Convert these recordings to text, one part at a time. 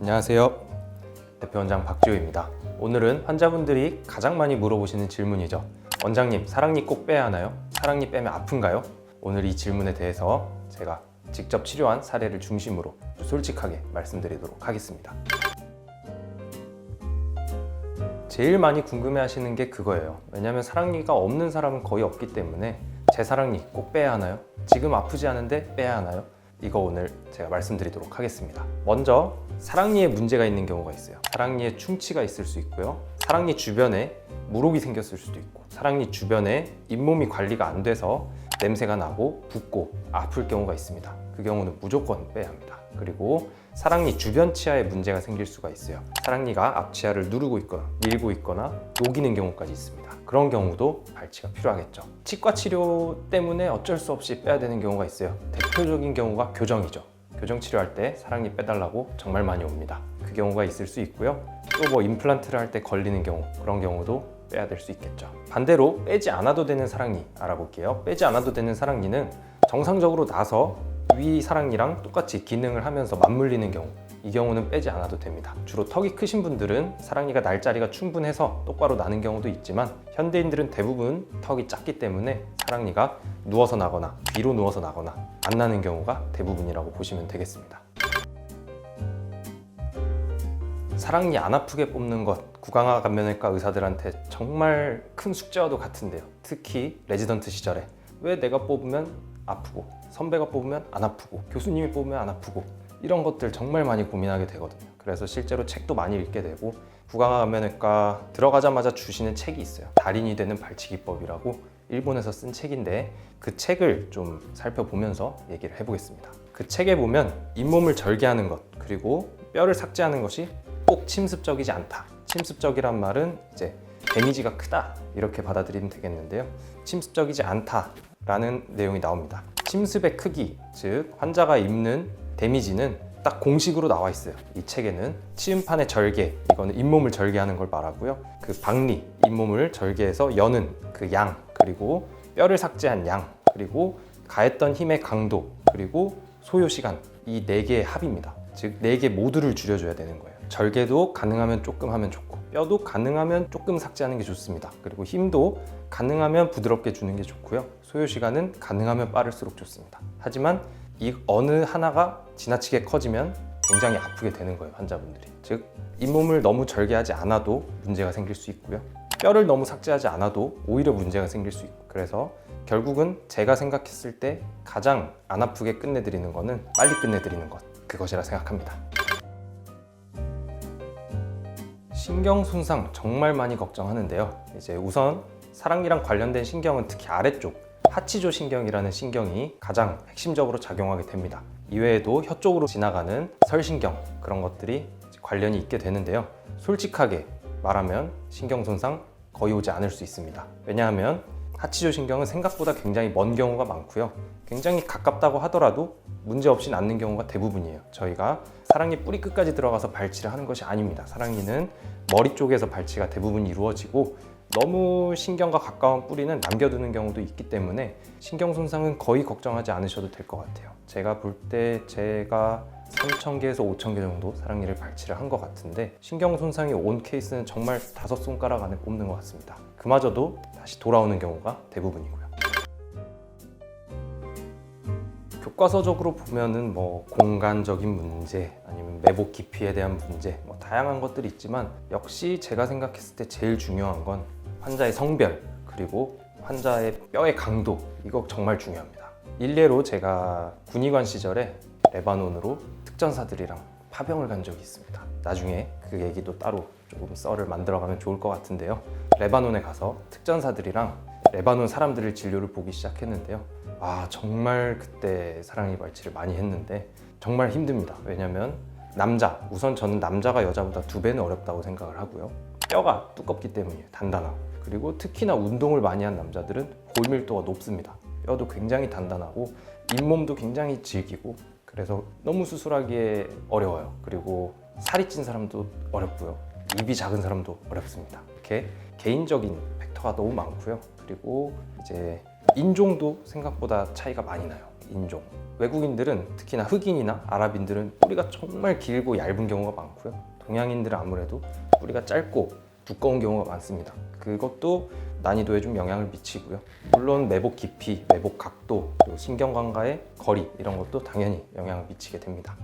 안녕하세요. 대표원장 박지호입니다. 오늘은 환자분들이 가장 많이 물어보시는 질문이죠. 원장님, 사랑니 꼭 빼야 하나요? 사랑니 빼면 아픈가요? 오늘 이 질문에 대해서 제가 직접 치료한 사례를 중심으로 솔직하게 말씀드리도록 하겠습니다. 제일 많이 궁금해하시는 게 그거예요. 왜냐하면 사랑니가 없는 사람은 거의 없기 때문에 제 사랑니 꼭 빼야 하나요? 지금 아프지 않은데 빼야 하나요? 이거 오늘 제가 말씀드리도록 하겠습니다. 먼저 사랑니에 문제가 있는 경우가 있어요. 사랑니에 충치가 있을 수 있고요. 사랑니 주변에 물혹이 생겼을 수도 있고, 사랑니 주변에 잇몸이 관리가 안 돼서 냄새가 나고 붓고 아플 경우가 있습니다. 그 경우는 무조건 빼야 합니다. 그리고 사랑니 주변 치아에 문제가 생길 수가 있어요. 사랑니가 앞치아를 누르고 있거나 밀고 있거나 녹이는 경우까지 있습니다. 그런 경우도 발치가 필요하겠죠. 치과 치료 때문에 어쩔 수 없이 빼야 되는 경우가 있어요. 대표적인 경우가 교정이죠. 교정 치료할 때 사랑니 빼달라고 정말 많이 옵니다. 그 경우가 있을 수 있고요. 또 뭐 임플란트를 할 때 걸리는 경우, 그런 경우도 빼야 될 수 있겠죠. 반대로 빼지 않아도 되는 사랑니 알아볼게요. 빼지 않아도 되는 사랑니는 정상적으로 나서 위 사랑니랑 똑같이 기능을 하면서 맞물리는 경우, 이 경우는 빼지 않아도 됩니다. 주로 턱이 크신 분들은 사랑니가 날 자리가 충분해서 똑바로 나는 경우도 있지만, 현대인들은 대부분 턱이 작기 때문에 사랑니가 누워서 나거나 뒤로 누워서 나거나 안 나는 경우가 대부분이라고 보시면 되겠습니다. 사랑니 안 아프게 뽑는 것, 구강화 감면외과 의사들한테 정말 큰 숙제와도 같은데요. 특히 레지던트 시절에 왜 내가 뽑으면 아프고, 선배가 뽑으면 안 아프고, 교수님이 뽑으면 안 아프고, 이런 것들 정말 많이 고민하게 되거든요. 그래서 실제로 책도 많이 읽게 되고, 구강화 감면외과 들어가자마자 주시는 책이 있어요. 달인이 되는 발치기법이라고 일본에서 쓴 책인데, 그 책을 좀 살펴보면서 얘기를 해보겠습니다. 그 책에 보면 잇몸을 절개하는 것, 그리고 뼈를 삭제하는 것이 꼭 침습적이지 않다. 침습적이란 말은 이제 데미지가 크다, 이렇게 받아들이면 되겠는데요. 침습적이지 않다라는 내용이 나옵니다. 침습의 크기, 즉 환자가 입는 데미지는 딱 공식으로 나와 있어요. 이 책에는 치음판의 절개, 이거는 잇몸을 절개하는 걸 말하고요. 그 박리, 잇몸을 절개해서 여는 그 양, 그리고 뼈를 삭제한 양, 그리고 가했던 힘의 강도, 그리고 소요 시간, 이 4개의 합입니다. 즉 4개 모두를 줄여줘야 되는 거예요. 절개도 가능하면 조금 하면 좋고, 뼈도 가능하면 조금 삭제하는 게 좋습니다. 그리고 힘도 가능하면 부드럽게 주는 게 좋고요. 소요 시간은 가능하면 빠를수록 좋습니다. 하지만 이 어느 하나가 지나치게 커지면 굉장히 아프게 되는 거예요, 환자분들이. 즉 잇몸을 너무 절개하지 않아도 문제가 생길 수 있고요. 뼈를 너무 삭제하지 않아도 오히려 문제가 생길 수 있고, 그래서 결국은 제가 생각했을 때 가장 안 아프게 끝내드리는 거는 빨리 끝내드리는 것, 그것이라 생각합니다. 신경 손상 정말 많이 걱정하는데요. 이제 우선 사랑니랑 관련된 신경은 특히 아래쪽 하치조 신경이라는 신경이 가장 핵심적으로 작용하게 됩니다. 이외에도 혀 쪽으로 지나가는 설신경, 그런 것들이 관련이 있게 되는데요. 솔직하게 말하면 신경 손상 거의 오지 않을 수 있습니다. 왜냐하면 하치조 신경은 생각보다 굉장히 먼 경우가 많고요. 굉장히 가깝다고 하더라도 문제없이 낫는 경우가 대부분이에요. 저희가 사랑니 뿌리 끝까지 들어가서 발치를 하는 것이 아닙니다. 사랑니는 머리 쪽에서 발치가 대부분 이루어지고, 너무 신경과 가까운 뿌리는 남겨두는 경우도 있기 때문에 신경 손상은 거의 걱정하지 않으셔도 될 것 같아요. 제가 볼 때 제가 3,000개에서 5,000개 정도 사랑니를 발치를 한 것 같은데, 신경 손상이 온 케이스는 정말 5손가락 안에 꼽는 것 같습니다. 그마저도 다시 돌아오는 경우가 대부분이고요. 교과서적으로 보면은 뭐 공간적인 문제, 아니면 매복 깊이에 대한 문제, 뭐 다양한 것들이 있지만, 역시 제가 생각했을 때 제일 중요한 건 환자의 성별, 그리고 환자의 뼈의 강도, 이거 정말 중요합니다. 일례로 제가 군의관 시절에 레바논으로 특전사들이랑 파병을 간 적이 있습니다. 나중에 그 얘기도 따로 조금 썰을 만들어가면 좋을 것 같은데요. 레바논에 가서 특전사들이랑 레바논 사람들을 진료를 보기 시작했는데요. 정말 그때 사랑니 발치를 많이 했는데 정말 힘듭니다. 왜냐면 우선 저는 남자가 여자보다 2배는 어렵다고 생각을 하고요. 뼈가 두껍기 때문이에요. 단단하고. 그리고 특히나 운동을 많이 한 남자들은 골밀도가 높습니다. 뼈도 굉장히 단단하고 잇몸도 굉장히 질기고, 그래서 너무 수술하기에 어려워요. 그리고 살이 찐 사람도 어렵고요. 입이 작은 사람도 어렵습니다. 이렇게 개인적인 팩터가 너무 많고요. 그리고 이제 인종도 생각보다 차이가 많이 나요. 인종. 외국인들은 특히나 흑인이나 아랍인들은 뿌리가 정말 길고 얇은 경우가 많고요. 동양인들은 아무래도 뿌리가 짧고 두꺼운 경우가 많습니다. 그것도 난이도에 좀 영향을 미치고요. 물론 매복 깊이, 매복 각도, 그리고 신경관과의 거리 이런 것도 당연히 영향을 미치게 됩니다.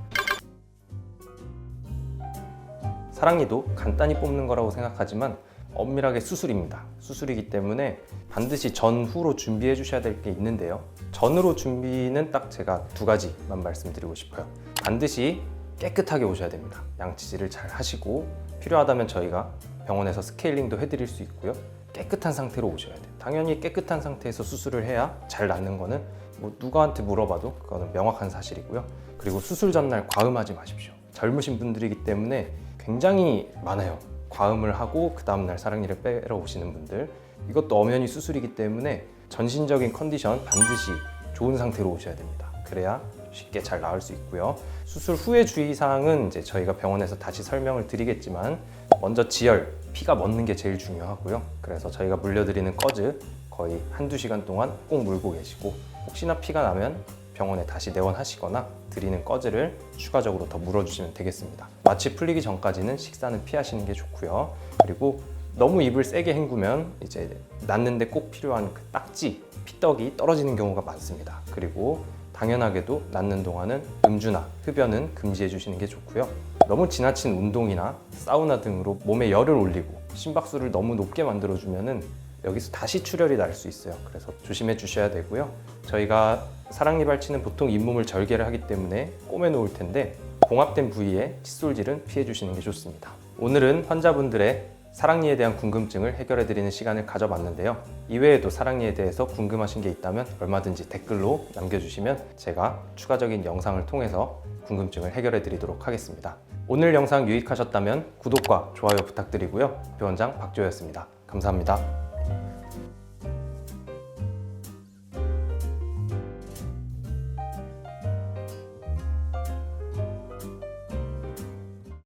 사랑니도 간단히 뽑는 거라고 생각하지만 엄밀하게 수술입니다. 수술이기 때문에 반드시 전후로 준비해 주셔야 될 게 있는데요. 전으로 준비는 딱 제가 2가지만 말씀드리고 싶어요. 반드시 깨끗하게 오셔야 됩니다. 양치질을 잘 하시고 필요하다면 저희가 병원에서 스케일링도 해드릴 수 있고요. 깨끗한 상태로 오셔야 돼요. 당연히 깨끗한 상태에서 수술을 해야 잘 낫는 거는 뭐 누구한테 물어봐도 그거는 명확한 사실이고요. 그리고 수술 전날 과음하지 마십시오. 젊으신 분들이기 때문에 굉장히 많아요. 과음을 하고 그 다음날 사랑니를 빼러 오시는 분들. 이것도 엄연히 수술이기 때문에 전신적인 컨디션 반드시 좋은 상태로 오셔야 됩니다. 그래야 쉽게 잘 나을 수 있고요. 수술 후의 주의사항은 이제 저희가 병원에서 다시 설명을 드리겠지만 먼저 지혈, 피가 멎는 게 제일 중요하고요. 그래서 저희가 물려드리는 꺼즈 거의 1-2시간 동안 꼭 물고 계시고 혹시나 피가 나면 병원에 다시 내원하시거나 드리는 꺼즈를 추가적으로 더 물어주시면 되겠습니다. 마취 풀리기 전까지는 식사는 피하시는 게 좋고요. 그리고 너무 입을 세게 헹구면 이제 낫는데 꼭 필요한 그 딱지, 피떡이 떨어지는 경우가 많습니다. 그리고 당연하게도 낫는 동안은 음주나 흡연은 금지해 주시는 게 좋고요. 너무 지나친 운동이나 사우나 등으로 몸에 열을 올리고 심박수를 너무 높게 만들어주면은 여기서 다시 출혈이 날 수 있어요. 그래서 조심해 주셔야 되고요. 저희가 사랑니 발치는 보통 잇몸을 절개를 하기 때문에 꼬매 놓을 텐데 봉합된 부위에 칫솔질은 피해 주시는 게 좋습니다. 오늘은 환자분들의 사랑니에 대한 궁금증을 해결해 드리는 시간을 가져봤는데요. 이외에도 사랑니에 대해서 궁금하신 게 있다면 얼마든지 댓글로 남겨주시면 제가 추가적인 영상을 통해서 궁금증을 해결해 드리도록 하겠습니다. 오늘 영상 유익하셨다면 구독과 좋아요 부탁드리고요. 부원장 박조였습니다. 감사합니다.